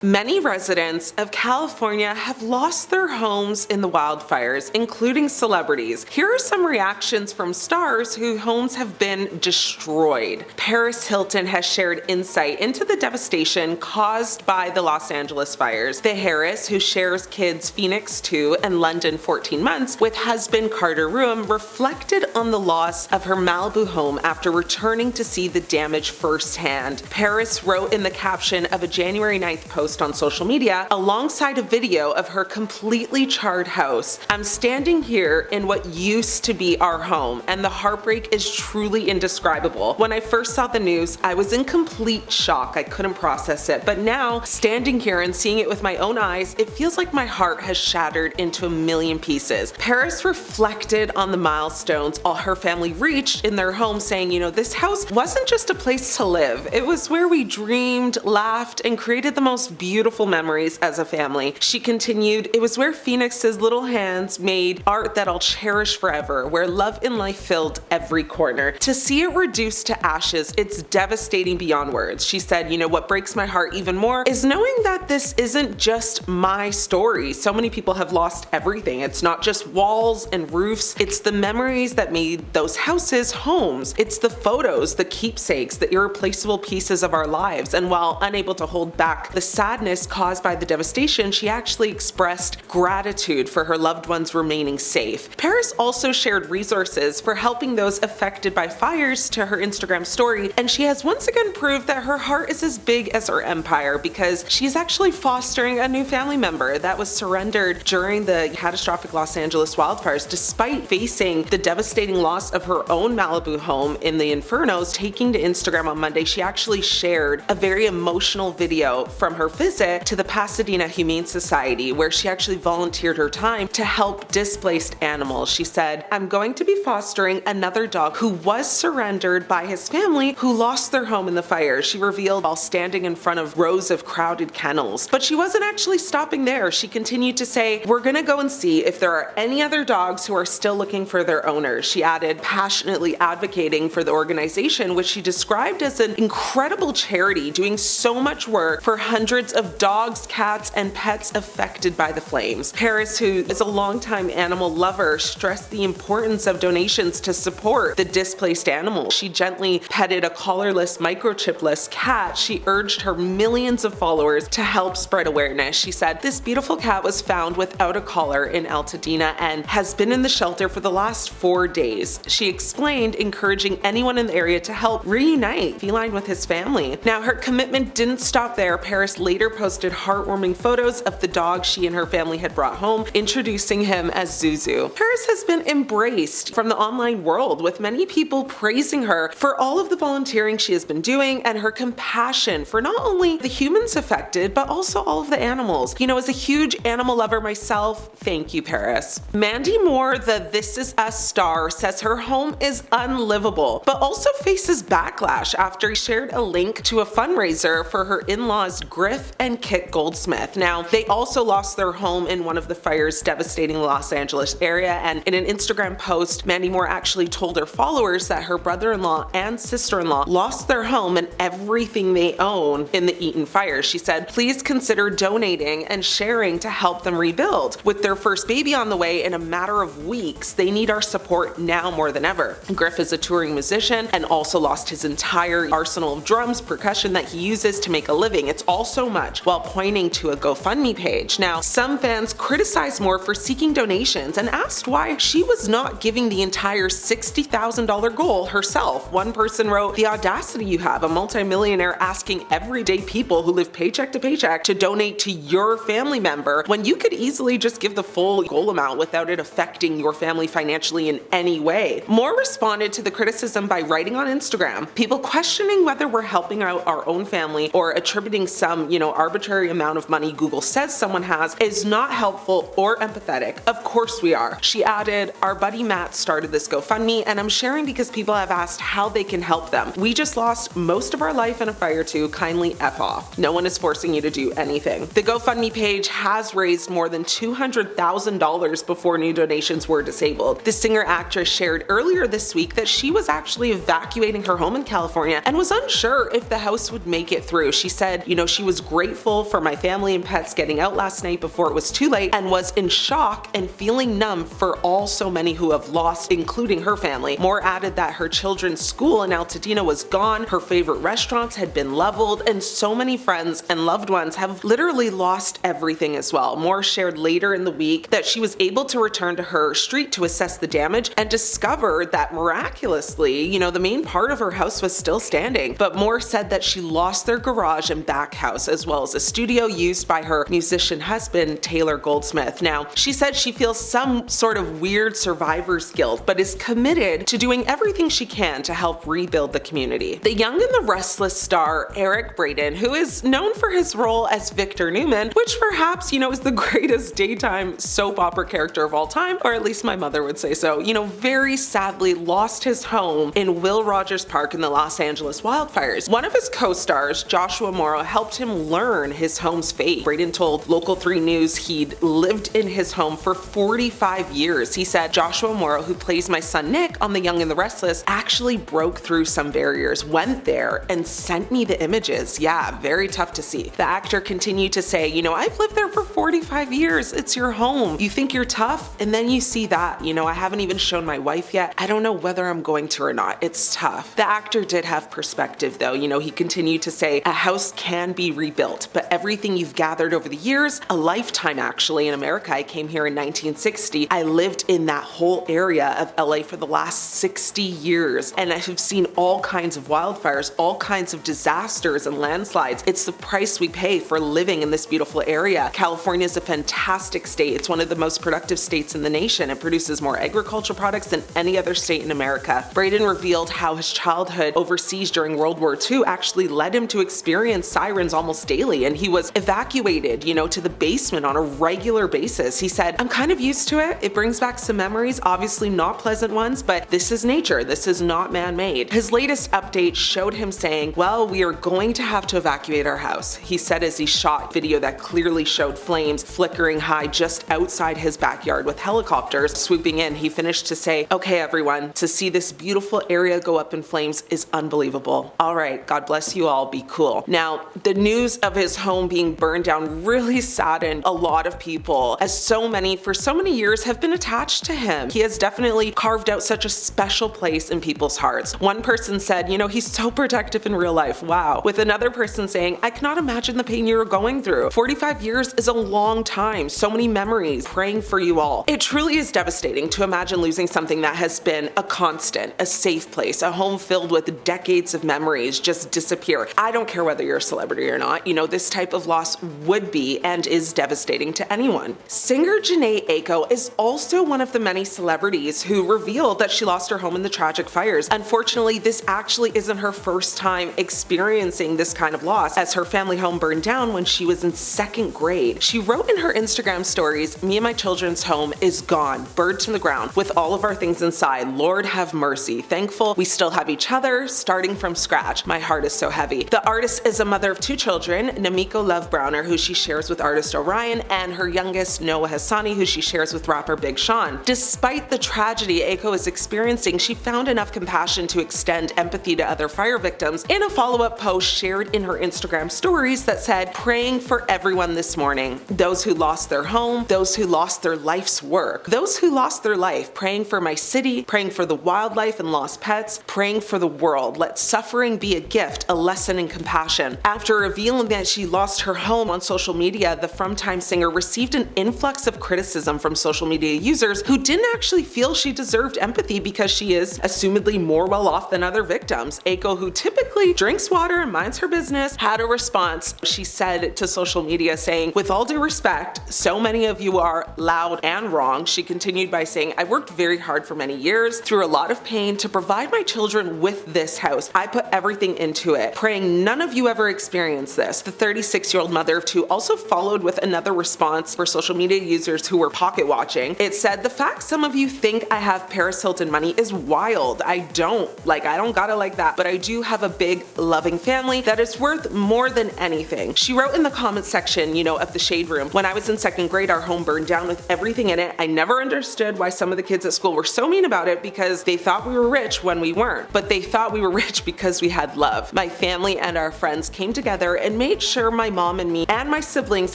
Many residents of California have lost their homes in the wildfires, including celebrities. Here are some reactions from stars whose homes have been destroyed. Paris Hilton has shared insight into the devastation caused by the Los Angeles fires. The Harris, who shares kids Phoenix 2 and London 14 months with husband Carter Ruhm, reflected on the loss of her Malibu home after returning to see the damage firsthand. Paris wrote in the caption of a January 9th post on social media, alongside a video of her completely charred house, "I'm standing here in what used to be our home, and the heartbreak is truly indescribable. When I first saw the news, I was in complete shock. I couldn't process it. But now, standing here and seeing it with my own eyes, it feels like my heart has shattered into a million pieces." Paris reflected on the milestones all her family reached in their home, saying, this house wasn't just a place to live. It was where we dreamed, laughed, and created the most beautiful memories as a family. She continued, "It was where Phoenix's little hands made art that I'll cherish forever, where love in life filled every corner. To see it reduced to ashes, it's devastating beyond words." She said, "What breaks my heart even more is knowing that this isn't just my story. So many people have lost everything. It's not just walls and roofs. It's the memories that made those houses homes. It's the photos, the keepsakes, the irreplaceable pieces of our lives." And while unable to hold back the sadness caused by the devastation, she actually expressed gratitude for her loved ones remaining safe. Paris also shared resources for helping those affected by fires to her Instagram story, and she has once again proved that her heart is as big as her empire, because she's actually fostering a new family member that was surrendered during the catastrophic Los Angeles wildfires. Despite facing the devastating loss of her own Malibu home in the infernos, taking to Instagram on Monday, she actually shared a very emotional video from her visit to the Pasadena Humane Society, where she actually volunteered her time to help displaced animals. She said, "I'm going to be fostering another dog who was surrendered by his family who lost their home in the fire," she revealed while standing in front of rows of crowded kennels. But she wasn't actually stopping there. She continued to say, "We're gonna go and see if there are any other dogs who are still looking for their owners." She added, passionately advocating for the organization, which she described as an incredible charity doing so much work for hundreds of dogs, cats, and pets affected by the flames. Paris, who is a longtime animal lover, stressed the importance of donations to support the displaced animals. She gently petted a collarless, microchipless cat. She urged her millions of followers to help spread awareness. She said, "This beautiful cat was found without a collar in Altadena and has been in the shelter for the last 4 days." She explained, encouraging anyone in the area to help reunite Feline with his family. Now, her commitment didn't stop there. Paris later posted heartwarming photos of the dog she and her family had brought home, introducing him as Zuzu. Paris has been embraced from the online world, with many people praising her for all of the volunteering she has been doing and her compassion for not only the humans affected, but also all of the animals. As a huge animal lover myself, thank you, Paris. Mandy Moore, the This Is Us star, says her home is unlivable, but also faces backlash after he shared a link to a fundraiser for her in-laws Griff and Kit Goldsmith. Now, they also lost their home in one of the fires devastating the Los Angeles area, and in an Instagram post, Mandy Moore actually told her followers that her brother-in-law and sister-in-law lost their home and everything they own in the Eaton fire. She said, "Please consider donating and sharing to help them rebuild. With their first baby on the way in a matter of weeks, they need our support now more than ever." Griff is a touring musician and also lost his entire arsenal of drums, percussion that he uses to make a living. It's all so much, while pointing to a GoFundMe page. Now, some fans criticized Moore for seeking donations and asked why she was not giving the entire $60,000 goal herself. One person wrote, "The audacity you have, a multimillionaire asking everyday people who live paycheck to paycheck to donate to your family member when you could easily just give the full goal amount without it affecting your family financially in any way." Moore responded to the criticism by writing on Instagram, "People questioning whether we're helping out our own family or attributing some, arbitrary amount of money Google says someone has is not helpful or empathetic. Of course we are." She added, "Our buddy Matt started this GoFundMe, and I'm sharing because people have asked how they can help them. We just lost most of our life in a fire too. Kindly F off. No one is forcing you to do anything." The GoFundMe page has raised more than $200,000 before new donations were disabled. The singer-actress shared earlier this week that she was actually evacuating her home in California and was unsure if the house would make it through. She said, she was grateful for my family and pets getting out last night before it was too late, and was in shock and feeling numb for all so many who have lost, including her family. Moore added that her children's school in Altadena was gone, her favorite restaurants had been leveled, and so many friends and loved ones have literally lost everything as well. Moore shared later in the week that she was able to return to her street to assess the damage and discovered that miraculously, the main part of her house was still standing. But Moore said that she lost their garage and back house, as well as a studio used by her musician husband, Taylor Goldsmith. Now, she said she feels some sort of weird survivor's guilt, but is committed to doing everything she can to help rebuild the community. The Young and the Restless star Eric Braeden, who is known for his role as Victor Newman, which perhaps, is the greatest daytime soap opera character of all time, or at least my mother would say so, very sadly lost his home in Will Rogers Park in the Los Angeles wildfires. One of his co-stars, Joshua Morrow, helped him learn his home's fate. Braeden told Local 3 News he'd lived in his home for 45 years. He said, Joshua Morrow, who plays my son Nick on The Young and the Restless, actually broke through some barriers, went there, and sent me the images. Yeah, very tough to see. The actor continued to say, I've lived there for 45 years. It's your home. You think you're tough, and then you see that. I haven't even shown my wife yet. I don't know whether I'm going to or not. It's tough. The actor did have perspective though. He continued to say, a house can be rebuilt, but everything you've gathered over the years, a lifetime actually in America. I came here in 1960. I lived in that whole area of LA for the last 60 years, and I have seen all kinds of wildfires, all kinds of disasters and landslides. It's the price we pay for living in this beautiful area. California is a fantastic state. It's one of the most productive states in the nation. It produces more agricultural products than any other state in America. Braeden revealed how his childhood overseas during World War II actually led him to experience sirens almost daily, and he was evacuated, to the basement on a regular basis. He said, I'm kind of used to it. It brings back some memories, obviously not pleasant ones, but this is nature. This is not man-made. His latest update showed him saying, well, we are going to have to evacuate our house. He said as he shot video that clearly showed flames flickering high just outside his backyard with helicopters swooping in. He finished to say, okay everyone, to see this beautiful area go up in flames is unbelievable. All right, God bless you all, be cool. Now, the news of his home being burned down really saddened a lot of people, as for so many years have been attached to him. He has definitely carved out such a special place in people's hearts. One person said, he's so protective in real life, wow. With another person saying, I cannot imagine the pain you're going through. 45 years is a long time, so many memories, praying for you all. It truly is devastating to imagine losing something that has been a constant, a safe place, a home filled with decades of memories just disappear. I don't care whether you're a celebrity or not, this type of loss would be and is devastating to anyone. Singer Jhené Aiko is also one of the many celebrities who revealed that she lost her home in the tragic fires. Unfortunately, this actually isn't her first time experiencing this kind of loss, as her family home burned down when she was in 2nd grade. She wrote in her Instagram stories, me and my children's home is gone, burned to the ground, with all of our things inside. Lord have mercy. Thankful we still have each other, starting from scratch. My heart is so heavy. The artist is a mother of 2 children, Namiko Love Browner, who she shares with artist Orion, and her youngest, Noah Hassani, who she shares with rapper Big Sean. Despite the tragedy Aiko is experiencing, she found enough compassion to extend empathy to other fire victims in a follow-up post shared in her Instagram stories that said, praying for everyone this morning. Those who lost their home, those who lost their life's work, those who lost their life, praying for my city, praying for the wildlife and lost pets, praying for the world. Let suffering be a gift, a lesson in compassion. After revealing that she lost her home on social media, the From Time singer received an influx of criticism from social media users who didn't actually feel she deserved empathy because she is assumedly more well off than other victims. Aiko, who typically drinks water and minds her business, had a response. She said to social media saying, with all due respect, so many of you are loud and wrong. She continued by saying, I worked very hard for many years through a lot of pain to provide my children with this house. I put everything into it, praying none of you ever experience this. The 36-year-old mother of 2 also followed with another response for social media users who were pocket watching. It said, the fact some of you think I have Paris Hilton money is wild. I don't got it like that, but I do have a big loving family that is worth more than anything. She wrote in the comment section, of the Shade Room, when I was in 2nd grade, our home burned down with everything in it. I never understood why some of the kids at school were so mean about it because they thought we were rich when we weren't, but they thought we were rich because we had love. My family and our friends came together and made sure my mom and me and my siblings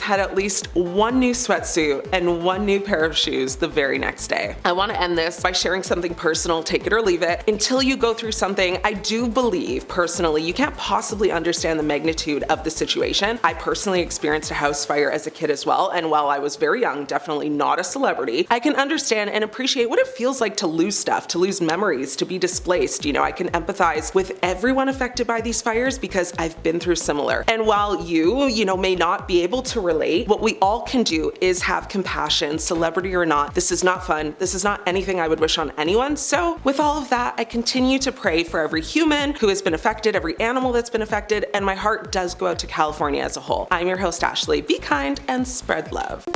had at least one new sweatsuit and one new pair of shoes the very next day. I want to end this by sharing something personal, take it or leave it. Until you go through something, I do believe personally you can't possibly understand the magnitude of the situation. I personally experienced a house fire as a kid as well, and while I was very young, definitely not a celebrity, I can understand and appreciate what it feels like to lose stuff, to lose memories, to be displaced. You know, I can empathize with everyone affected by these fires because I've been through similar. And while you know, may not be able to relate, what we all can do is have compassion, celebrity or not. This is not fun. This is not anything I would wish on anyone. So with all of that, I continue to pray for every human who has been affected, every animal that's been affected, and my heart does go out to California as a whole. I'm your host, Ashley. Be kind and spread love.